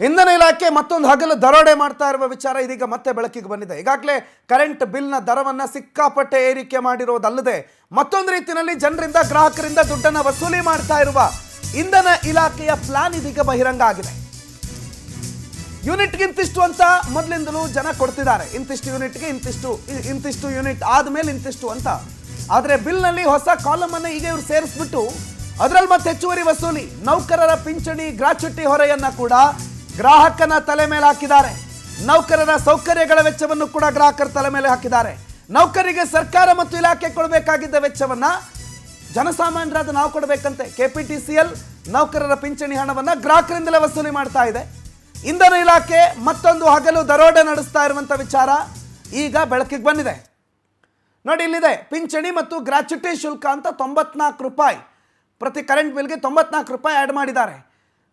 ಇಂಧನ ಇಲಾಖೆ ಮತ್ತೊಂದು ಹಗಲು ದರೋಡೆ ಮಾಡ್ತಾ ಇರುವ ವಿಚಾರ ಇದೀಗ ಮತ್ತೆ ಬೆಳಕಿಗೆ ಬಂದಿದೆ. ಈಗಾಗಲೇ ಕರೆಂಟ್ ಬಿಲ್ನ ದರವನ್ನ ಸಿಕ್ಕಾಪಟ್ಟೆ ಏರಿಕೆ ಮಾಡಿರೋದಲ್ಲದೆ ಮತ್ತೊಂದು ರೀತಿಯಲ್ಲಿ ಜನರಿಂದ ಗ್ರಾಹಕರಿಂದ ದುಡ್ಡನ್ನು ವಸೂಲಿ ಮಾಡ್ತಾ ಇರುವ ಇಂಧನ ಇಲಾಖೆಯ ಪ್ಲಾನ್ ಇದೀಗ ಬಹಿರಂಗ ಆಗಿದೆ. ಯೂನಿಟ್ಗೆ ಇಂತಿಷ್ಟು ಅಂತ ಮೊದಲಿಂದಲೂ ಜನ ಕೊಡ್ತಿದ್ದಾರೆ. ಇಂತಿಷ್ಟು ಯೂನಿಟ್ಗೆ ಇಂತಿಷ್ಟು ಯೂನಿಟ್ ಆದ್ಮೇಲೆ ಇಂತಿಷ್ಟು ಅಂತ. ಆದರೆ ಬಿಲ್ನಲ್ಲಿ ಹೊಸ ಕಾಲಮ್ ಅನ್ನು ಈಗ ಇವರು ಸೇರಿಸ್ಬಿಟ್ಟು ಅದರಲ್ಲಿ ಮತ್ತೆ ಹೆಚ್ಚುವರಿ ವಸೂಲಿ, ನೌಕರರ ಪಿಂಚಣಿ ಗ್ರಾಚ್ಯುಟಿ ಹೊರೆಯನ್ನ ಕೂಡ ಗ್ರಾಹಕನ ತಲೆ ಮೇಲೆ ಹಾಕಿದ್ದಾರೆ. ನೌಕರರ ಸೌಕರ್ಯಗಳ ವೆಚ್ಚವನ್ನು ಕೂಡ ಗ್ರಾಹಕರ ತಲೆ ಮೇಲೆ ಹಾಕಿದ್ದಾರೆ. ನೌಕರಿಗೆ ಸರ್ಕಾರ ಮತ್ತು ಇಲಾಖೆ ಕೊಡಬೇಕಾಗಿದ್ದ ವೆಚ್ಚವನ್ನ ಜನಸಾಮಾನ್ಯರಾದ ನಾವು ಕೊಡಬೇಕಂತೆ. ಕೆಪಿಟಿಸಿಎಲ್ ನೌಕರರ ಪಿಂಚಣಿ ಹಣವನ್ನ ಗ್ರಾಹಕರಿಂದಲೇ ವಸೂಲಿ ಮಾಡ್ತಾ ಇದೆ. ಇಂಧನ ಇಲಾಖೆ ಮತ್ತೊಂದು ಹಗಲು ದರೋಡೆ ನಡೆಸ್ತಾ ಇರುವಂತ ವಿಚಾರ ಈಗ ಬೆಳಕಿಗೆ ಬಂದಿದೆ. ನೋಡಿ, ಇಲ್ಲಿದೆ ಪಿಂಚಣಿ ಮತ್ತು ಗ್ರಾಚ್ಯುಟಿ ಶುಲ್ಕ ಅಂತ 94 ರೂಪಾಯಿ ಪ್ರತಿ ಕರೆಂಟ್ ಬಿಲ್ಗೆ 94 ರೂಪಾಯಿ ಆ್ಯಡ್ ಮಾಡಿದ್ದಾರೆ.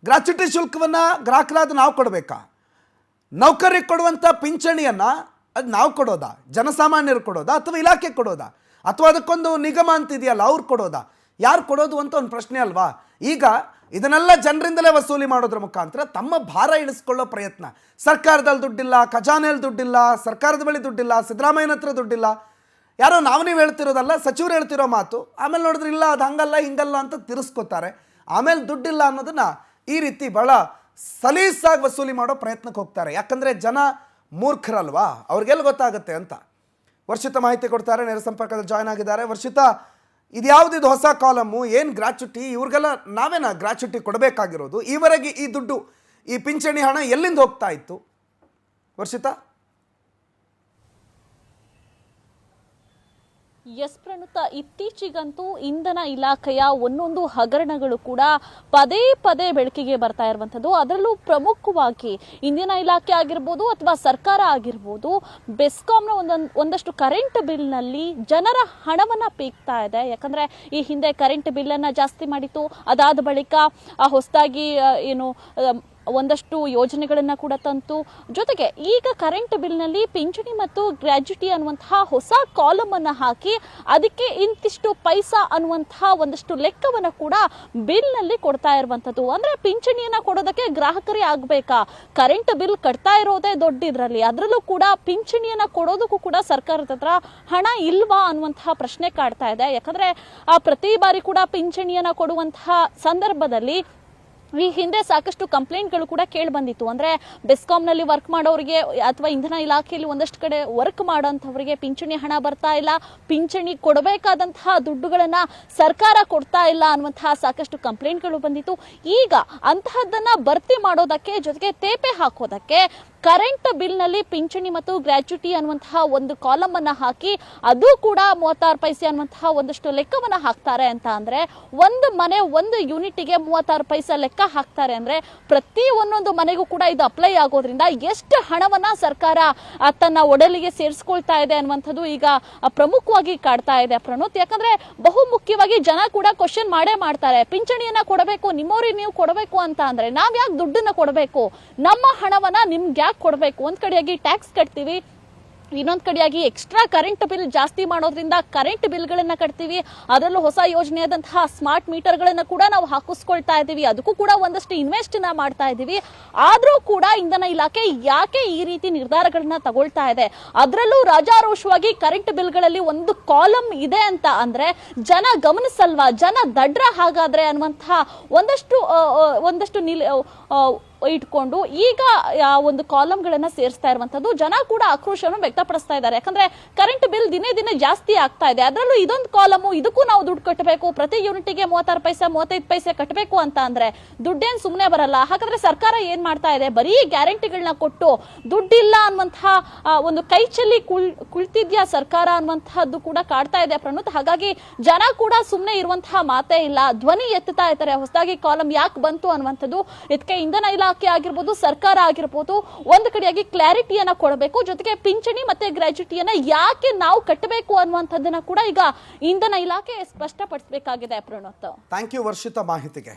ಗ್ರಾಚ್ಯುಟಿ ಶುಲ್ಕವನ್ನು ಗ್ರಾಹಕರಾದ ನಾವು ಕೊಡಬೇಕಾ? ನೌಕರಿಗೆ ಕೊಡುವಂಥ ಪಿಂಚಣಿಯನ್ನು ಅದು ನಾವು ಕೊಡೋದಾ, ಜನಸಾಮಾನ್ಯರು ಕೊಡೋದಾ, ಅಥವಾ ಇಲಾಖೆ ಕೊಡೋದಾ, ಅಥವಾ ಅದಕ್ಕೊಂದು ನಿಗಮ ಅಂತಿದೆಯಲ್ಲ ಅವ್ರು ಕೊಡೋದಾ? ಯಾರು ಕೊಡೋದು ಅಂತ ಒಂದು ಪ್ರಶ್ನೆ ಅಲ್ವಾ? ಈಗ ಇದನ್ನೆಲ್ಲ ಜನರಿಂದಲೇ ವಸೂಲಿ ಮಾಡೋದ್ರ ಮುಖಾಂತರ ತಮ್ಮ ಭಾರ ಇಳಿಸ್ಕೊಳ್ಳೋ ಪ್ರಯತ್ನ. ಸರ್ಕಾರದಲ್ಲಿ ದುಡ್ಡಿಲ್ಲ, ಖಜಾನೆಯಲ್ಲಿ ದುಡ್ಡಿಲ್ಲ, ಸರ್ಕಾರದ ಬಳಿ ದುಡ್ಡಿಲ್ಲ, ಸಿದ್ದರಾಮಯ್ಯನ ಹತ್ರ ದುಡ್ಡಿಲ್ಲ. ಯಾರೋ ನೀವು ಹೇಳ್ತಿರೋದಲ್ಲ, ಸಚಿವರು ಹೇಳ್ತಿರೋ ಮಾತು. ಆಮೇಲೆ ನೋಡಿದ್ರೆ ಇಲ್ಲ, ಅದು ಹಂಗಲ್ಲ ಹಿಂಗಲ್ಲ ಅಂತ ತಿರ್ಸ್ಕೊತಾರೆ. ಆಮೇಲೆ ದುಡ್ಡಿಲ್ಲ ಅನ್ನೋದನ್ನ ಈ ರೀತಿ ಬಹಳ ಸಲೀಸಾಗಿ ವಸೂಲಿ ಮಾಡೋ ಪ್ರಯತ್ನಕ್ಕೆ ಹೋಗ್ತಾರೆ. ಯಾಕಂದರೆ ಜನ ಮೂರ್ಖರಲ್ವಾ, ಅವ್ರಿಗೆಲ್ಲ ಗೊತ್ತಾಗುತ್ತೆ ಅಂತ. ವರ್ಷಿತ ಮಾಹಿತಿ ಕೊಡ್ತಾರೆ, ನೇರ ಸಂಪರ್ಕದಲ್ಲಿ ಜಾಯ್ನ್ ಆಗಿದ್ದಾರೆ. ವರ್ಷಿತ, ಇದ್ಯಾವುದಿದು ಹೊಸ ಕಾಲಮು, ಏನು ಗ್ರಾಚ್ಯುಟಿ? ಇವ್ರಿಗೆಲ್ಲ ನಾವೇನಾ ಗ್ರಾಚ್ಯುಟಿ ಕೊಡಬೇಕಾಗಿರೋದು? ಈವರೆಗೆ ಈ ದುಡ್ಡು, ಈ ಪಿಂಚಣಿ ಹಣ ಎಲ್ಲಿಂದ ಹೋಗ್ತಾ ಇತ್ತು ವರ್ಷಿತ? ಎಸ್ ಪ್ರಣುತ, ಇತ್ತೀಚೆಗಂತೂ ಇಂಧನ ಇಲಾಖೆಯ ಒಂದೊಂದು ಹಗರಣಗಳು ಕೂಡ ಪದೇ ಪದೇ ಬೆಳಕಿಗೆ ಬರ್ತಾ ಇರುವಂಥದ್ದು. ಅದರಲ್ಲೂ ಪ್ರಮುಖವಾಗಿ ಇಂಧನ ಇಲಾಖೆ ಆಗಿರ್ಬೋದು ಅಥವಾ ಸರ್ಕಾರ ಆಗಿರ್ಬೋದು, ಬೆಸ್ಕಾಂನ ಒಂದಷ್ಟು ಕರೆಂಟ್ ಬಿಲ್ನಲ್ಲಿ ಜನರ ಹಣವನ್ನ ಪೀಕ್ತಾ ಇದೆ. ಯಾಕಂದ್ರೆ ಈ ಹಿಂದೆ ಕರೆಂಟ್ ಬಿಲ್ಲನ್ನು ಜಾಸ್ತಿ ಮಾಡಿತ್ತು, ಅದಾದ ಬಳಿಕ ಹೊಸದಾಗಿ ಒಂದಷ್ಟು ಯೋಜನೆಗಳನ್ನ ಕೂಡ ತಂತು. ಜೊತೆಗೆ ಈಗ ಕರೆಂಟ್ ಬಿಲ್ನಲ್ಲಿ ಪಿಂಚಣಿ ಮತ್ತು ಗ್ರಾಚ್ಯುಟಿ ಅನ್ನುವಂತಹ ಹೊಸ ಕಾಲಮ್ ಅನ್ನ ಹಾಕಿ ಅದಕ್ಕೆ ಇಂತಿಷ್ಟು ಪೈಸಾ ಅನ್ನುವಂತಹ ಒಂದಷ್ಟು ಲೆಕ್ಕವನ್ನ ಕೂಡ ಬಿಲ್ ನಲ್ಲಿ ಕೊಡ್ತಾ ಇರುವಂತದ್ದು. ಅಂದ್ರೆ ಪಿಂಚಣಿಯನ್ನ ಕೊಡೋದಕ್ಕೆ ಗ್ರಾಹಕರೇ ಆಗ್ಬೇಕಾ? ಕರೆಂಟ್ ಬಿಲ್ ಕಟ್ತಾ ಇರೋದೇ ದೊಡ್ಡ ಇದ್ರಲ್ಲಿ, ಅದರಲ್ಲೂ ಕೂಡ ಪಿಂಚಣಿಯನ್ನ ಕೊಡೋದಕ್ಕೂ ಕೂಡ ಸರ್ಕಾರದ ಹತ್ರ ಹಣ ಇಲ್ವಾ ಅನ್ನುವಂತಹ ಪ್ರಶ್ನೆ ಕಾಡ್ತಾ ಇದೆ. ಯಾಕಂದ್ರೆ ಪ್ರತಿ ಬಾರಿ ಕೂಡ ಪಿಂಚಣಿಯನ್ನ ಕೊಡುವಂತಹ ಸಂದರ್ಭದಲ್ಲಿ ಈ ಹಿಂದೆ ಸಾಕಷ್ಟು ಕಂಪ್ಲೇಂಟ್ಗಳು ಕೂಡ ಕೇಳಿ ಬಂದಿತ್ತು. ಅಂದ್ರೆ ಬೆಸ್ಕಾಂನಲ್ಲಿ ವರ್ಕ್ ಮಾಡೋರಿಗೆ ಅಥವಾ ಇಂಧನ ಇಲಾಖೆಯಲ್ಲಿ ಒಂದಷ್ಟು ಕಡೆ ವರ್ಕ್ ಮಾಡೋಂಥವರಿಗೆ ಪಿಂಚಣಿ ಹಣ ಬರ್ತಾ ಇಲ್ಲ, ಪಿಂಚಣಿ ಕೊಡಬೇಕಾದಂತಹ ದುಡ್ಡುಗಳನ್ನ ಸರ್ಕಾರ ಕೊಡ್ತಾ ಇಲ್ಲ ಅನ್ನುವಂತಹ ಸಾಕಷ್ಟು ಕಂಪ್ಲೇಂಟ್ಗಳು ಬಂದಿತ್ತು. ಈಗ ಅಂತಹದ್ದನ್ನ ಭರ್ತಿ ಮಾಡೋದಕ್ಕೆ, ಜೊತೆಗೆ ತೇಪೆ ಹಾಕೋದಕ್ಕೆ ಕರೆಂಟ್ ಬಿಲ್ ನಲ್ಲಿ ಪಿಂಚಣಿ ಮತ್ತು ಗ್ರಾಚ್ಯುಟಿ ಅನ್ನುವಂತಹ ಒಂದು ಕಾಲಮ್ ಅನ್ನ ಹಾಕಿ ಅದು ಕೂಡ 36 ಪೈಸೆ ಅನ್ನುವಂತಹ ಒಂದಷ್ಟು ಲೆಕ್ಕವನ್ನ ಹಾಕ್ತಾರೆ. ಅಂತ ಅಂದ್ರೆ ಒಂದು ಮನೆ ಒಂದು ಯೂನಿಟ್ಗೆ 36 ಪೈಸೆ ಲೆಕ್ಕ ಹಾಕ್ತಾರೆ. ಅಂದ್ರೆ ಪ್ರತಿ ಒಂದೊಂದು ಮನೆಗೂ ಕೂಡ ಇದು ಅಪ್ಲೈ ಆಗೋದ್ರಿಂದ ಎಷ್ಟು ಹಣವನ್ನ ಸರ್ಕಾರ ತನ್ನ ಒಡಲಿಗೆ ಸೇರಿಸ್ಕೊಳ್ತಾ ಇದೆ ಅನ್ನುವಂಥದ್ದು ಈಗ ಪ್ರಮುಖವಾಗಿ ಕಾಡ್ತಾ ಇದೆ ಪ್ರಣುತ್. ಯಾಕಂದ್ರೆ ಬಹು ಮುಖ್ಯವಾಗಿ ಜನ ಕೂಡ ಕ್ವಶನ್ ಮಾಡೇ ಮಾಡ್ತಾರೆ. ಪಿಂಚಣಿಯನ್ನ ಕೊಡಬೇಕು, ನಿಮ್ಮವ್ರಿಗೆ ನೀವು ಕೊಡಬೇಕು ಅಂತ ಅಂದ್ರೆ ನಾವ್ ಯಾಕೆ ದುಡ್ಡನ್ನ ಕೊಡಬೇಕು? ನಮ್ಮ ಹಣವನ್ನ ನಿಮ್ಗೆ ಯಾಕೆ ಕೊಡಬೇಕು? ಒಂದ್ ಕಡೆಯಾಗಿ ಟ್ಯಾಕ್ಸ್ ಕಟ್ತೀವಿ, ಇನ್ನೊಂದ್ ಕಡೆಯಾಗಿ ಎಕ್ಸ್ಟ್ರಾ ಕರೆಂಟ್ ಬಿಲ್ ಜಾಸ್ತಿ ಮಾಡೋದ್ರಿಂದ ಕರೆಂಟ್ ಬಿಲ್ಗಳನ್ನ ಕಟ್ತೀವಿ. ಅದರಲ್ಲೂ ಹೊಸ ಯೋಜನೆಯಾದಂತಹ ಸ್ಮಾರ್ಟ್ ಮೀಟರ್ಗಳನ್ನ ಕೂಡ ನಾವು ಹಾಕಿಸ್ಕೊಳ್ತಾ ಇದ್ದೀವಿ, ಅದಕ್ಕೂ ಕೂಡ ಒಂದಷ್ಟು ಇನ್ವೆಸ್ಟ್ ಮಾಡ್ತಾ ಇದ್ದೀವಿ. ಆದ್ರೂ ಕೂಡ ಇಂಧನ ಇಲಾಖೆ ಯಾಕೆ ಈ ರೀತಿ ನಿರ್ಧಾರಗಳನ್ನ ತಗೊಳ್ತಾ ಇದೆ? ಅದರಲ್ಲೂ ರಾಜಾರೋಷವಾಗಿ ಕರೆಂಟ್ ಬಿಲ್ಗಳಲ್ಲಿ ಒಂದು ಕಾಲಮ್ ಇದೆ ಅಂತ ಅಂದ್ರೆ ಜನ ಗಮನಿಸಲ್ವಾ? ಜನ ದಡ್ರ ಹಾಗಾದ್ರೆ ಅನ್ನುವಂತಹ ಒಂದಷ್ಟು ಇಟ್ಕೊಂಡು ಈಗ ಒಂದು ಕಾಲಮ್ಗಳನ್ನ ಸೇರಿಸ್ತಾ ಇರುವಂತದ್ದು. ಜನ ಕೂಡ ಆಕ್ರೋಶವನ್ನು ವ್ಯಕ್ತಪಡಿಸ್ತಾ ಇದ್ದಾರೆ. ಯಾಕಂದ್ರೆ ಕರೆಂಟ್ ಬಿಲ್ ದಿನೇ ದಿನೇ ಜಾಸ್ತಿ ಆಗ್ತಾ ಇದೆ, ಅದರಲ್ಲೂ ಇದೊಂದು ಕಾಲಮು, ಇದಕ್ಕೂ ನಾವು ದುಡ್ಡು ಕಟ್ಟಬೇಕು, ಪ್ರತಿ ಯೂನಿಟ್ಗೆ 36 ಪೈಸೆ 35 ಪೈಸೆ ಕಟ್ಟಬೇಕು ಅಂತ ಅಂದ್ರೆ ದುಡ್ಡೇನ್ ಸುಮ್ಮನೆ ಬರಲ್ಲ. ಹಾಗಾದ್ರೆ ಸರ್ಕಾರ ಏನ್ ಮಾಡ್ತಾ ಇದೆ? ಬರೀ ಗ್ಯಾರಂಟಿಗಳನ್ನ ಕೊಟ್ಟು ದುಡ್ಡಿಲ್ಲ ಅನ್ನುವಂತಹ ಒಂದು ಕೈ ಚೆಲ್ಲಿ ಕುಳಿತಿದ್ಯಾ ಸರ್ಕಾರ ಅನ್ನುವಂತಹದ್ದು ಕೂಡ ಕಾಡ್ತಾ ಇದೆ ಪ್ರಣುತ್. ಹಾಗಾಗಿ ಜನ ಕೂಡ ಸುಮ್ಮನೆ ಇರುವಂತಹ ಮಾತೇ ಇಲ್ಲ, ಧ್ವನಿ ಎತ್ತುತ್ತಾ ಇದ್ದಾರೆ. ಹೊಸದಾಗಿ ಕಾಲಮ್ ಯಾಕೆ ಬಂತು ಅನ್ನುವಂಥದ್ದು ಇದಕ್ಕೆ ಇಂಧನ ಇಲಾಖೆ ಆಗಿರ್ಬೋದು, ಸರ್ಕಾರ ಆಗಿರ್ಬೋದು, ಒಂದು ಕಡೆಯಾಗಿ ಕ್ಲಾರಿಟಿಯನ್ನ ಕೊಡಬೇಕು. ಜೊತೆಗೆ ಪಿಂಚಣಿ ಮತ್ತೆ ಗ್ರಾಚ್ಯುಟಿಯನ್ನ ಯಾಕೆ ನಾವು ಕಟ್ಟಬೇಕು ಅನ್ನುವಂಥದ್ದನ್ನ ಕೂಡ ಈಗ ಇಂಧನ ಇಲಾಖೆ ಸ್ಪಷ್ಟಪಡಿಸಬೇಕಾಗಿದೆ ಪ್ರಣೋತ್. ಥ್ಯಾಂಕ್ ಯು ವರ್ಷಿತ ಮಾಹಿತಿಗೆ.